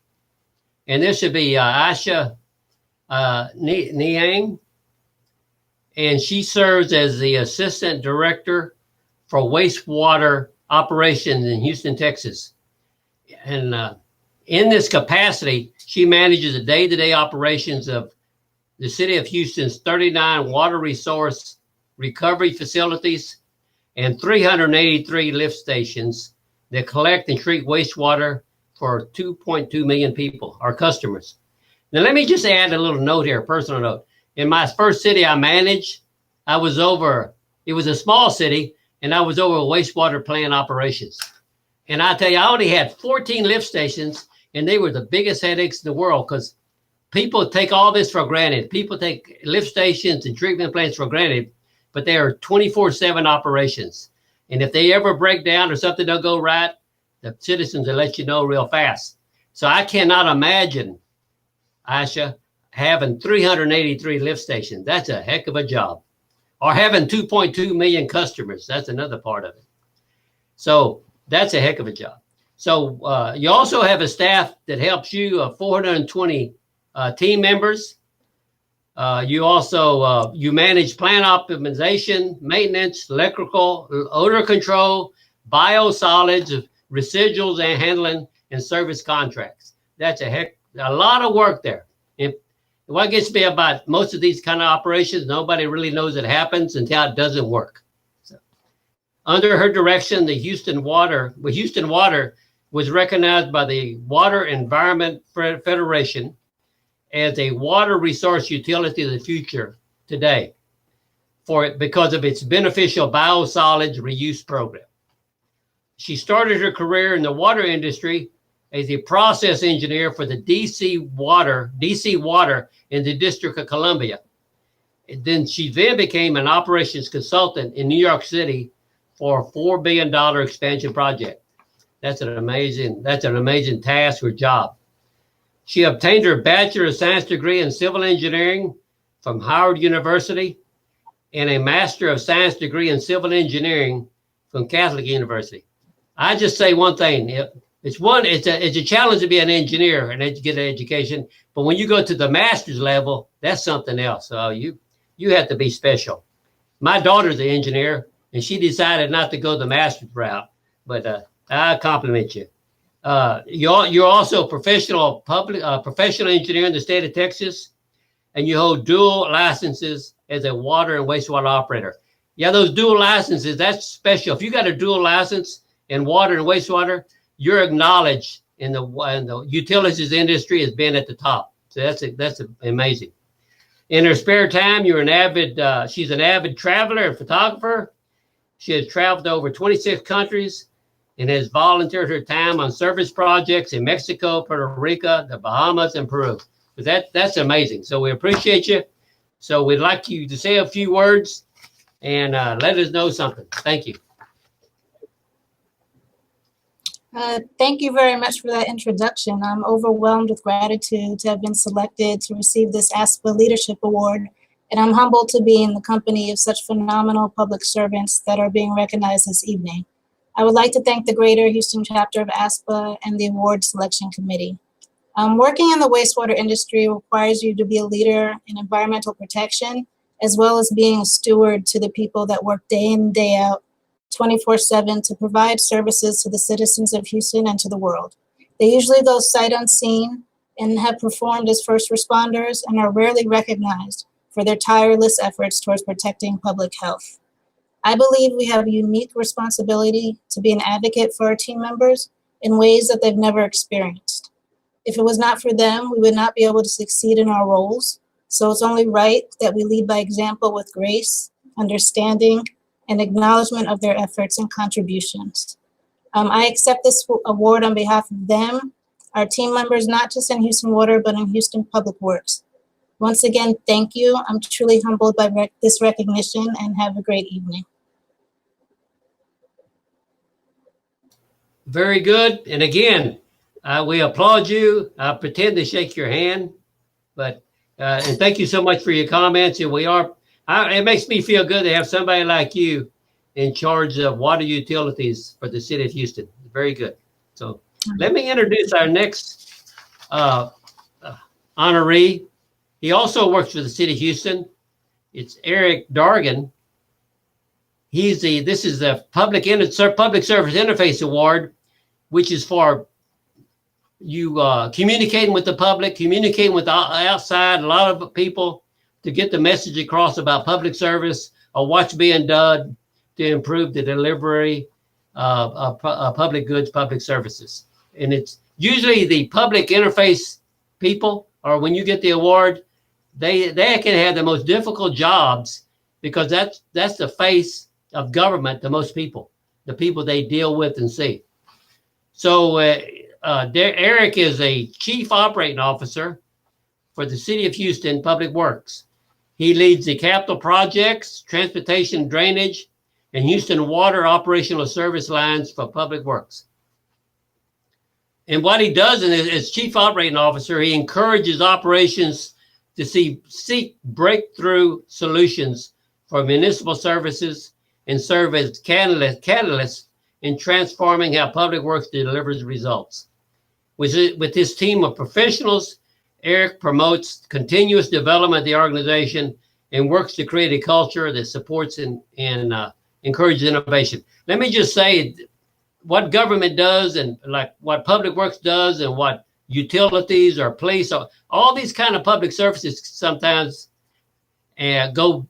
and this should be Aisha Niang, and she serves as the Assistant Director for Wastewater Operations in Houston, Texas. And in this capacity, she manages the day-to-day operations of the City of Houston's 39 water resource recovery facilities and 383 lift stations that collect and treat wastewater for 2.2 million people, our customers. Now, let me just add a little note here, a personal note. In my first city I managed, it was a small city, and I was over wastewater plant operations. And I tell you, I only had 14 lift stations, and they were the biggest headaches in the world because people take all this for granted. People take lift stations and treatment plants for granted, but they are 24/7 operations. And if they ever break down or something don't go right, the citizens will let you know real fast. So I cannot imagine, Aisha, having 383 lift stations. That's a heck of a job. Or having 2.2 million customers. That's another part of it. So that's a heck of a job. So you also have a staff that helps you, 420 team members. You also you manage plant optimization, maintenance, electrical, odor control, biosolids, residuals and handling, and service contracts. That's a lot of work there. And what gets me about most of these kind of operations, nobody really knows it happens until it doesn't work. So, under her direction, the Houston Water was recognized by the Water Environment Federation as a water resource utility of the future today because of its beneficial biosolids reuse program. She started her career in the water industry as a process engineer for the DC Water in the District of Columbia. And then she became an operations consultant in New York City for a $4 billion expansion project. That's an amazing task or job. She obtained her Bachelor of Science degree in Civil Engineering from Howard University and a Master of Science degree in Civil Engineering from Catholic University. I just say one thing. It's a challenge to be an engineer and get an education, but when you go to the master's level, that's something else. So you have to be special. My daughter's an engineer, and she decided not to go the master's route, but I compliment you. You're also a professional engineer in the state of Texas, and you hold dual licenses as a water and wastewater operator. Yeah, those dual licenses, that's special. If you got a dual license in water and wastewater, you're acknowledged in the utilities industry as being at the top. So that's amazing. In her spare time, she's an avid traveler and photographer. She has traveled to over 26 countries and has volunteered her time on service projects in Mexico, Puerto Rico, the Bahamas, and Peru. But that's amazing. So we appreciate you. So we'd like you to say a few words and let us know something. Thank you. Thank you very much for that introduction. I'm overwhelmed with gratitude to have been selected to receive this GHCASPA Leadership Award, and I'm humbled to be in the company of such phenomenal public servants that are being recognized this evening. I would like to thank the Greater Houston chapter of GHCASPA and the Award Selection Committee. Working in the wastewater industry requires you to be a leader in environmental protection, as well as being a steward to the people that work day in and day out, 24/7 to provide services to the citizens of Houston and to the world. They usually go sight unseen and have performed as first responders and are rarely recognized for their tireless efforts towards protecting public health. I believe we have a unique responsibility to be an advocate for our team members in ways that they've never experienced. If it was not for them, we would not be able to succeed in our roles. So it's only right that we lead by example with grace, understanding, and acknowledgement of their efforts and contributions. I accept this award on behalf of them, our team members, not just in Houston Water, but in Houston Public Works. Once again, thank you. I'm truly humbled by this recognition, and have a great evening. Very good. And again, we applaud you. I pretend to shake your hand, but and thank you so much for your comments. And it makes me feel good to have somebody like you in charge of water utilities for the city of Houston. Very good. So let me introduce our next honoree. He also works for the city of Houston. It's Eric Dargan. This is the Public Service Interface Award, which is for you communicating with the public, communicating with the outside, a lot of people, to get the message across about public service or what's being done to improve the delivery of public goods, public services. And it's usually the public interface people, or when you get the award, they can have the most difficult jobs, because that's the face of government to most people, the people they deal with and see. So Eric is a chief operating officer for the city of Houston Public Works. He leads the capital projects, transportation, drainage, and Houston Water operational service lines for Public Works. And what he does as chief operating officer, he encourages operations to seek breakthrough solutions for municipal services and serve as catalysts in transforming how public works delivers results. With this team of professionals, Eric promotes continuous development of the organization and works to create a culture that supports and encourages innovation. Let me just say what government does, and like what public works does, and what utilities or police, or all these kind of public services sometimes go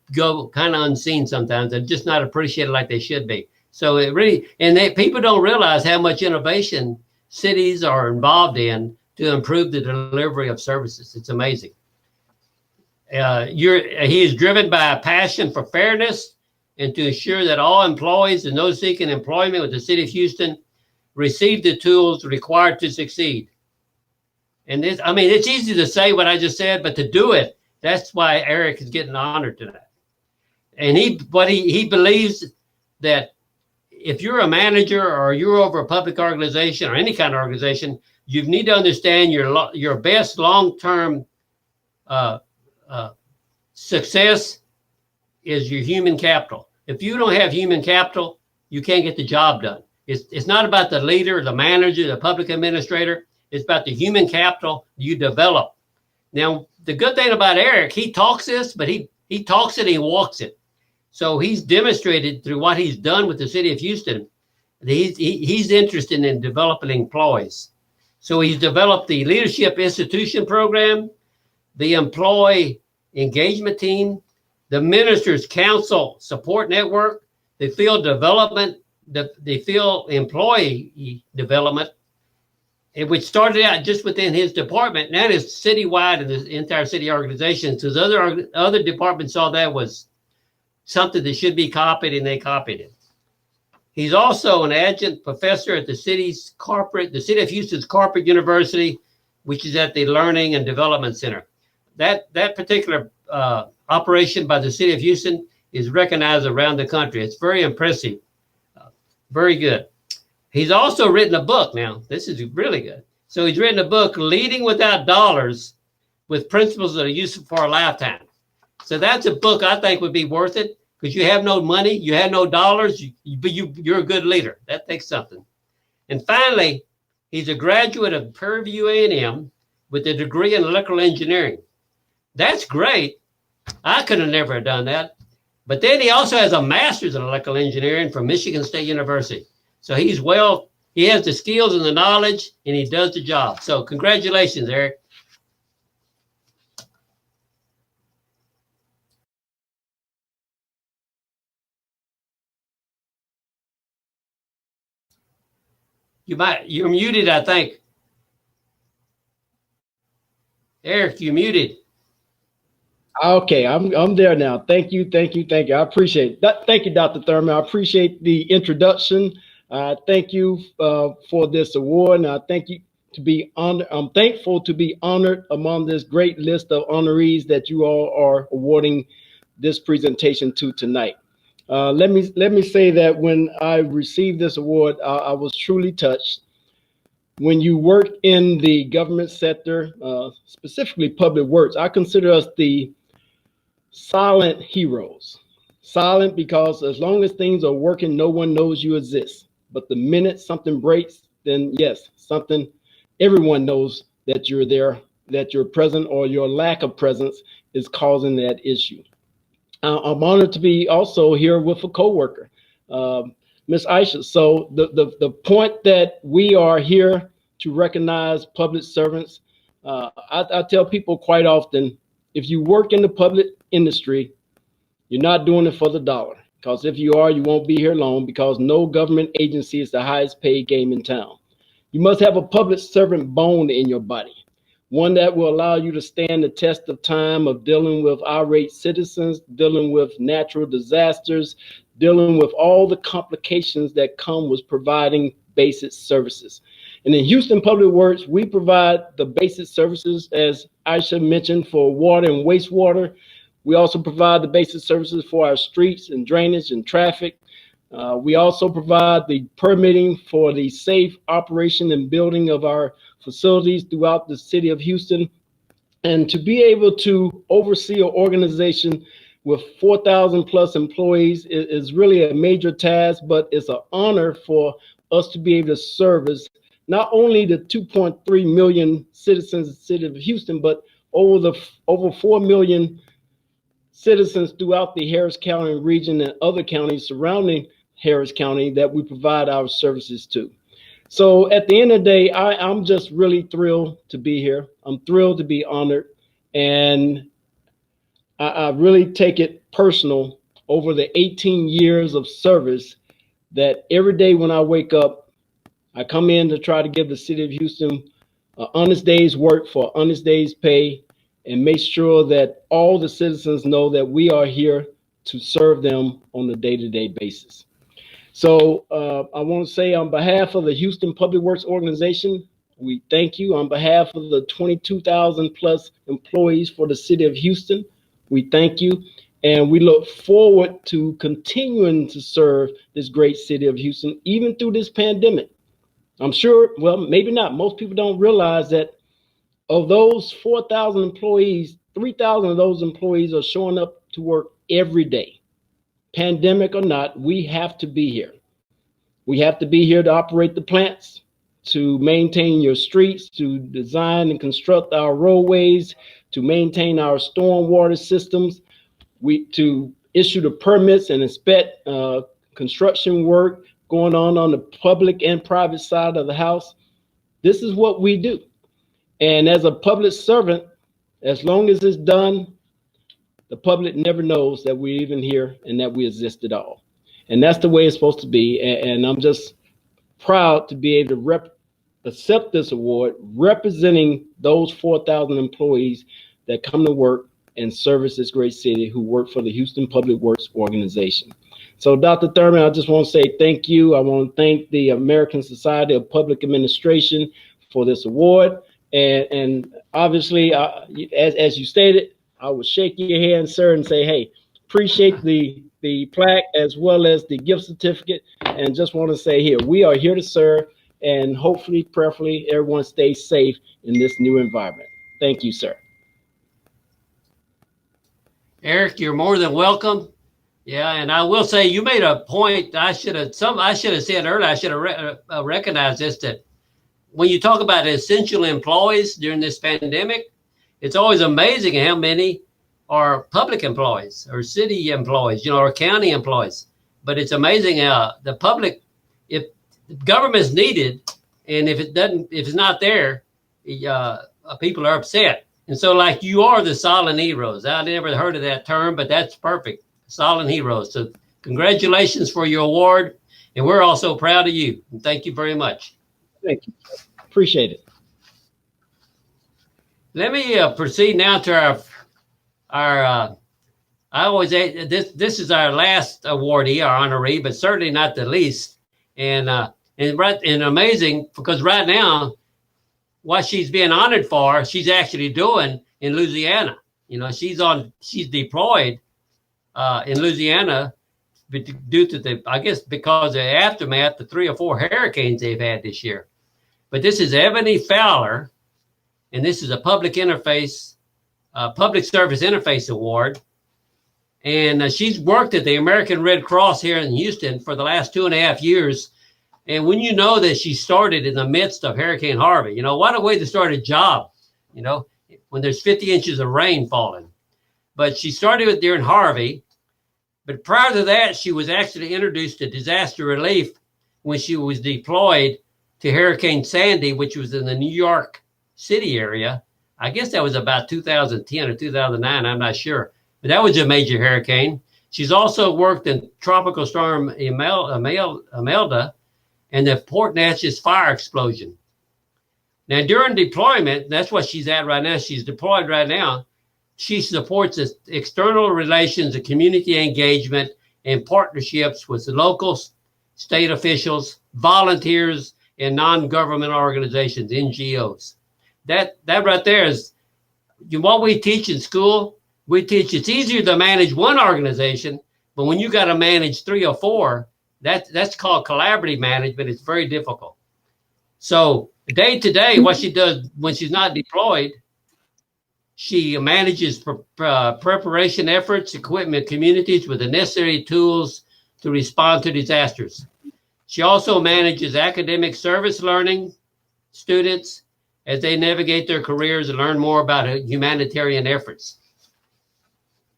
kind of unseen sometimes. They're just not appreciated like they should be. So it really, people don't realize how much innovation cities are involved in to improve the delivery of services. It's amazing. He is driven by a passion for fairness and to ensure that all employees and those seeking employment with the city of Houston receive the tools required to succeed. And this, I mean, it's easy to say what I just said, but to do it, that's why Eric is getting honored today. And he believes that if you're a manager or you're over a public organization or any kind of organization, you need to understand your best long-term success is your human capital. If you don't have human capital, you can't get the job done. It's not about the leader, the manager, the public administrator. It's about the human capital you develop. Now, the good thing about Eric, he talks this, but he talks it and he walks it. So he's demonstrated through what he's done with the city of Houston that he's interested in developing employees. So he's developed the Leadership Institution Program, the Employee Engagement Team, the Ministers Council Support Network, the Field Development, the Field Employee Development, which started out just within his department. Now it's citywide in the entire city organization. So the other departments saw that was something that should be copied, and they copied it. He's also an adjunct professor at the city of Houston's corporate university, which is at the Learning and Development Center. That particular operation by the city of Houston is recognized around the country. It's very impressive, very good. He's also written a book. Now, this is really good. So he's written a book, Leading Without Dollars, with Principles that are Useful for a Lifetime. So that's a book I think would be worth it, because you have no money, you have no dollars, but you're a good leader. That takes something. And finally, he's a graduate of Prairie View A&M with a degree in electrical engineering. That's great. I could have never done that. But then he also has a master's in electrical engineering from Michigan State University. So he has the skills and the knowledge, and he does the job. So congratulations, Eric. You're muted, I think. Eric, you're muted. Okay, I'm there now. Thank you. I appreciate that. Thank you, Dr. Thurman. I appreciate the introduction. Thank you for this award, and I thank you to be honored. I'm thankful to be honored among this great list of honorees that you all are awarding this presentation to tonight. Let me say that when I received this award, I was truly touched. When you work in the government sector, specifically public works, I consider us the silent heroes. Silent because as long as things are working, no one knows you exist. But the minute something breaks, then yes, everyone knows that you're there, that you're present, or your lack of presence is causing that issue. I'm honored to be also here with a coworker, Ms. Aisha. So the point that we are here to recognize public servants, I tell people quite often, if you work in the public industry, you're not doing it for the dollar. Because if you are, you won't be here long, because no government agency is the highest paid game in town. You must have a public servant bone in your body, one that will allow you to stand the test of time of dealing with irate citizens, dealing with natural disasters, dealing with all the complications that come with providing basic services. And in Houston Public Works, we provide the basic services, as Aisha mentioned, for water and wastewater. We also provide the basic services for our streets and drainage and traffic. We also provide the permitting for the safe operation and building of our facilities throughout the city of Houston. And to be able to oversee an organization with 4,000 plus employees is really a major task, but it's an honor for us to be able to service not only the 2.3 million citizens of the city of Houston, but over 4 million citizens throughout the Harris County region and other counties surrounding Harris County that we provide our services to. So at the end of the day, I'm just really thrilled to be here. I'm thrilled to be honored. And I really take it personal over the 18 years of service that every day when I wake up, I come in to try to give the city of Houston an honest day's work for an honest day's pay and make sure that all the citizens know that we are here to serve them on a day-to-day basis. So I want to say on behalf of the Houston Public Works Organization, we thank you. On behalf of the 22,000 plus employees for the city of Houston, we thank you. And we look forward to continuing to serve this great city of Houston, even through this pandemic. I'm sure, well, maybe not. Most people don't realize that of those 4,000 employees, 3,000 of those employees are showing up to work every day. Pandemic or not, we have to be here. We have to be here to operate the plants, to maintain your streets, to design and construct our roadways, to maintain our stormwater systems, to issue the permits and inspect construction work going on the public and private side of the house. This is what we do. And as a public servant, as long as it's done, the public never knows that we're even here and that we exist at all. And that's the way it's supposed to be. And I'm just proud to be able to accept this award, representing those 4,000 employees that come to work and service this great city who work for the Houston Public Works Organization. So Dr. Thurman, I just want to say thank you. I want to thank the American Society of Public Administration for this award. And obviously, as you stated, I will shake your hand, sir, and say, hey, appreciate the plaque as well as the gift certificate. And just want to say here, we are here to serve, and hopefully, prayerfully, everyone stays safe in this new environment. Thank you, sir. Eric, you're more than welcome. Yeah, and I will say you made a point. I should have said earlier. I should have recognized this, that when you talk about essential employees during this pandemic, it's always amazing how many are public employees or city employees, or county employees. But it's amazing how the public, if government is needed, and if it's not there, people are upset. And so, like, you are the silent heroes. I never heard of that term, but that's perfect. Silent heroes. So congratulations for your award. And we're also proud of you. And thank you very much. Thank you. Appreciate it. Let me proceed now to our I always say this is our last awardee, our honoree, but certainly not the least. And amazing, because right now, what she's being honored for, she's actually doing in Louisiana. She's deployed in Louisiana due to because of the aftermath, the 3 or 4 hurricanes they've had this year. But this is Ebony Fowler, and this is a public service interface award. And she's worked at the American Red Cross here in Houston for the last 2.5 years. And when you know that she started in the midst of Hurricane Harvey, what a way to start a job, when there's 50 inches of rain falling. But she started it during Harvey. But prior to that, she was actually introduced to disaster relief when she was deployed to Hurricane Sandy, which was in the New York City area. I guess that was about 2010 or 2009. I'm not sure. But that was a major hurricane. She's also worked in Tropical Storm Imelda and the Port Neches fire explosion. Now, during deployment, that's what she's at right now. She's deployed right now. She supports external relations and community engagement and partnerships with the local, state officials, volunteers, and non-government organizations, NGOs. That right there is what we teach in school. We teach it's easier to manage one organization, but when you got to manage 3 or 4, that's called collaborative management. It's very difficult. So day to day, what she does when she's not deployed, She manages preparation efforts, equipment communities with the necessary tools to respond to disasters. She also manages academic service learning students as they navigate their careers and learn more about humanitarian efforts.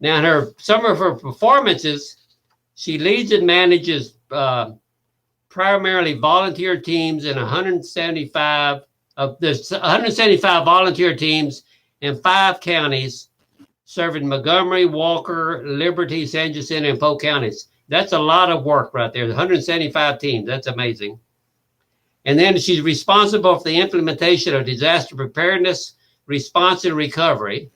Now, in some of her performances, she leads and manages primarily volunteer teams in 175 of there's 175 volunteer teams in 5 counties, serving Montgomery, Walker, Liberty, San Jacinto, and Polk counties. That's a lot of work right there. 175 teams. That's amazing. And then she's responsible for the implementation of disaster preparedness, response, and recovery.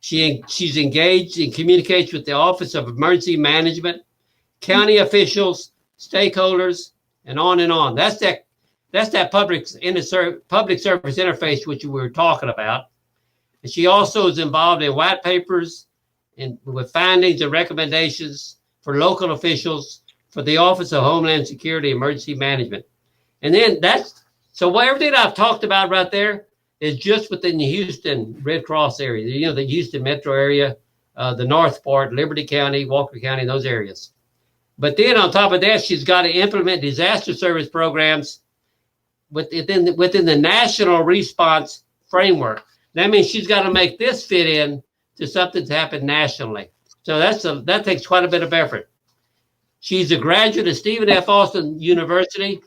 She's engaged and communicates with the Office of Emergency Management, county officials, stakeholders, and on and on. That's that public service interface which we were talking about. And she also is involved in white papers and with findings and recommendations for local officials for the Office of Homeland Security Emergency Management. And then everything I've talked about right there is just within the Houston Red Cross area, the Houston metro area, the north part, Liberty County, Walker County, those areas. But then on top of that, she's got to implement disaster service programs within the national response framework. That means she's got to make this fit in to something to happen nationally. So that takes quite a bit of effort. She's a graduate of Stephen F. Austin University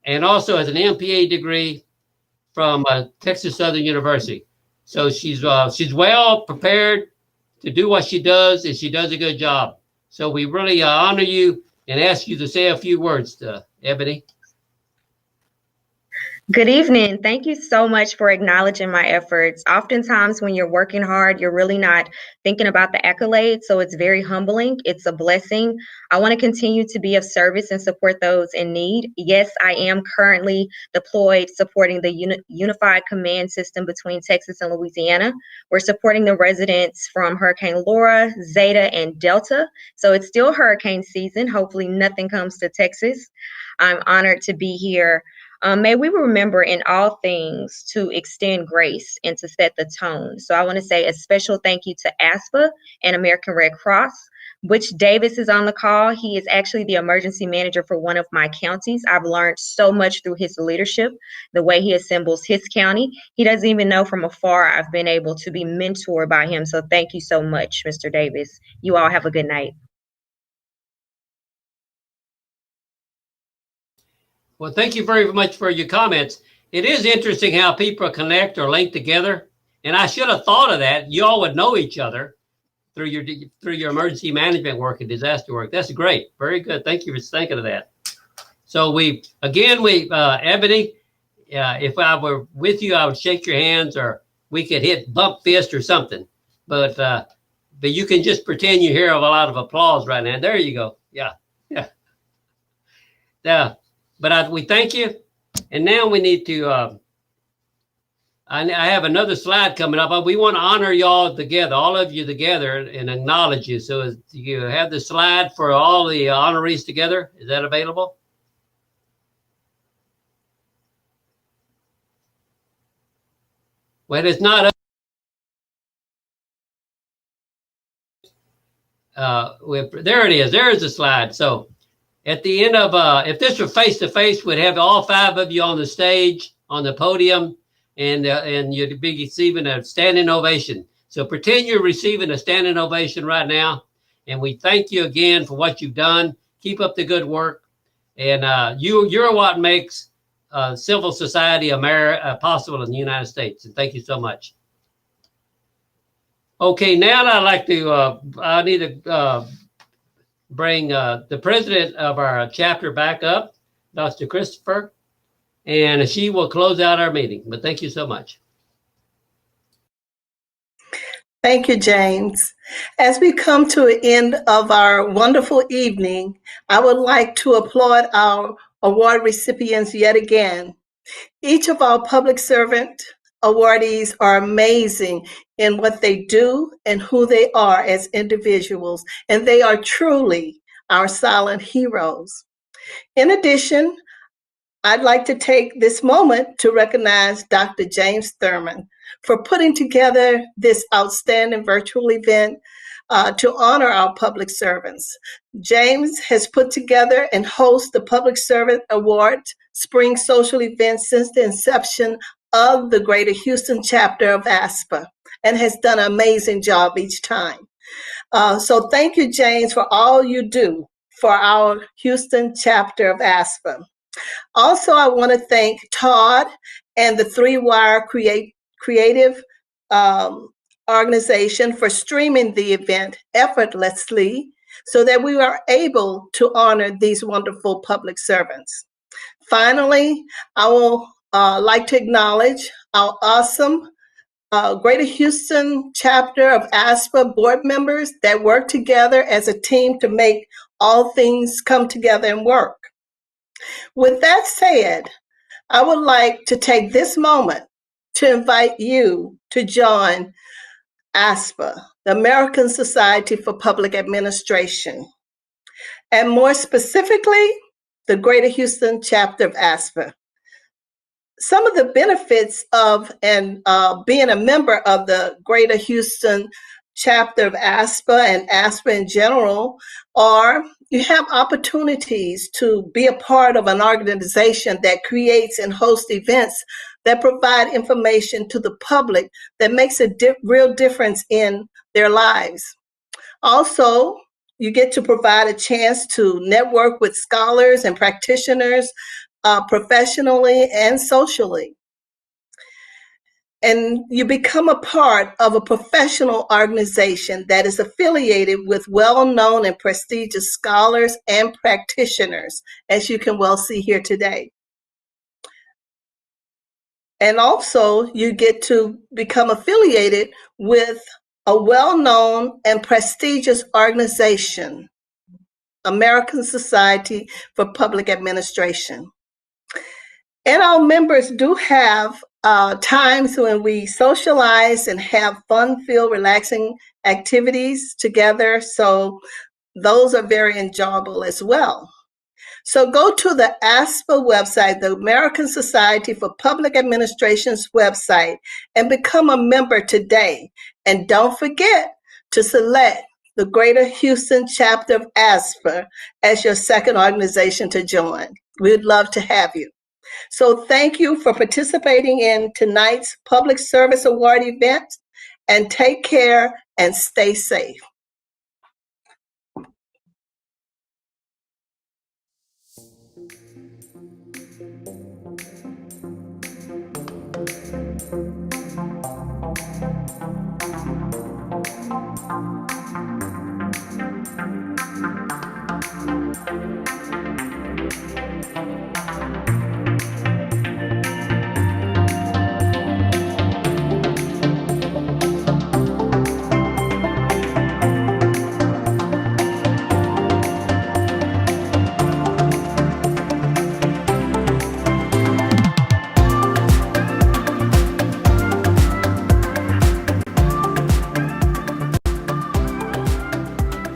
and also has an MPA degree from Texas Southern University. So she's well prepared to do what she does, and she does a good job. So we really honor you and ask you to say a few words to Ebony. Good evening. Thank you so much for acknowledging my efforts. Oftentimes when you're working hard, you're really not thinking about the accolades. So it's very humbling. It's a blessing. I want to continue to be of service and support those in need. Yes, I am currently deployed supporting the unified command system between Texas and Louisiana. We're supporting the residents from Hurricane Laura, Zeta, and Delta. So it's still hurricane season. Hopefully nothing comes to Texas. I'm honored to be here. May we remember in all things to extend grace and to set the tone. So I want to say a special thank you to GHCASPA and American Red Cross. Butch Davis is on the call. He is actually the emergency manager for one of my counties. I've learned so much through his leadership, the way he assembles his county. He doesn't even know from afar I've been able to be mentored by him. So thank you so much, Mr. Davis. You all have a good night. Well, thank you very much for your comments. It is interesting how people connect or link together. And I should have thought of that. You all would know each other through your emergency management work and disaster work. That's great. Very good. Thank you for thinking of that. So Ebony, if I were with you, I would shake your hands, or we could hit bump fist or something. But you can just pretend you hear a lot of applause right now. There you go. Yeah. But we thank you. And now we need to, I have another slide coming up. We want to honor y'all together, all of you together, and acknowledge you. So you have the slide for all the honorees together. Is that available? Well, it's not. There it is. There is the slide. So at the end of, if this were face-to-face, we'd have all 5 of you on the stage, on the podium, and you'd be receiving a standing ovation. So pretend you're receiving a standing ovation right now, and we thank you again for what you've done. Keep up the good work, and you're what makes civil society possible in the United States, and thank you so much. Okay, now I'd like to, I need to bring the president of our chapter back up, Dr. Christopher, and she will close out our meeting. But thank you so much. Thank you, James. As we come to an end of our wonderful evening, I would like to applaud our award recipients yet again. Each of our public servant awardees are amazing in what they do and who they are as individuals, and they are truly our silent heroes. In addition, I'd like to take this moment to recognize Dr. James Thurman, for putting together this outstanding virtual event to honor our public servants. James has put together and hosts the Public Servant Award Spring Social event since the inception of the Greater Houston chapter of ASPA, and has done an amazing job each time. So thank you, James, for all you do for our Houston chapter of ASPA. Also, I want to thank Todd and the Three Wire Creative organization for streaming the event effortlessly so that we are able to honor these wonderful public servants. Finally, I will like to acknowledge our awesome Greater Houston chapter of ASPA board members that work together as a team to make all things come together and work. With that said, I would like to take this moment to invite you to join ASPA, the American Society for Public Administration, and more specifically, the Greater Houston chapter of ASPA. Some of the benefits of being a member of the Greater Houston chapter of ASPA and ASPA in general are you have opportunities to be a part of an organization that creates and hosts events that provide information to the public that makes a real difference in their lives. Also, you get to provide a chance to network with scholars and practitioners professionally and socially. And you become a part of a professional organization that is affiliated with well-known and prestigious scholars and practitioners, as you can well see here today. And also, you get to become affiliated with a well-known and prestigious organization, American Society for Public Administration. And our members do have times when we socialize and have fun-filled, relaxing activities together. So those are very enjoyable as well. So go to the ASPA website, the American Society for Public Administration's website, and become a member today. And don't forget to select the Greater Houston chapter of ASPA as your second organization to join. We'd love to have you. So thank you for participating in tonight's Public Service Award event, and take care and stay safe.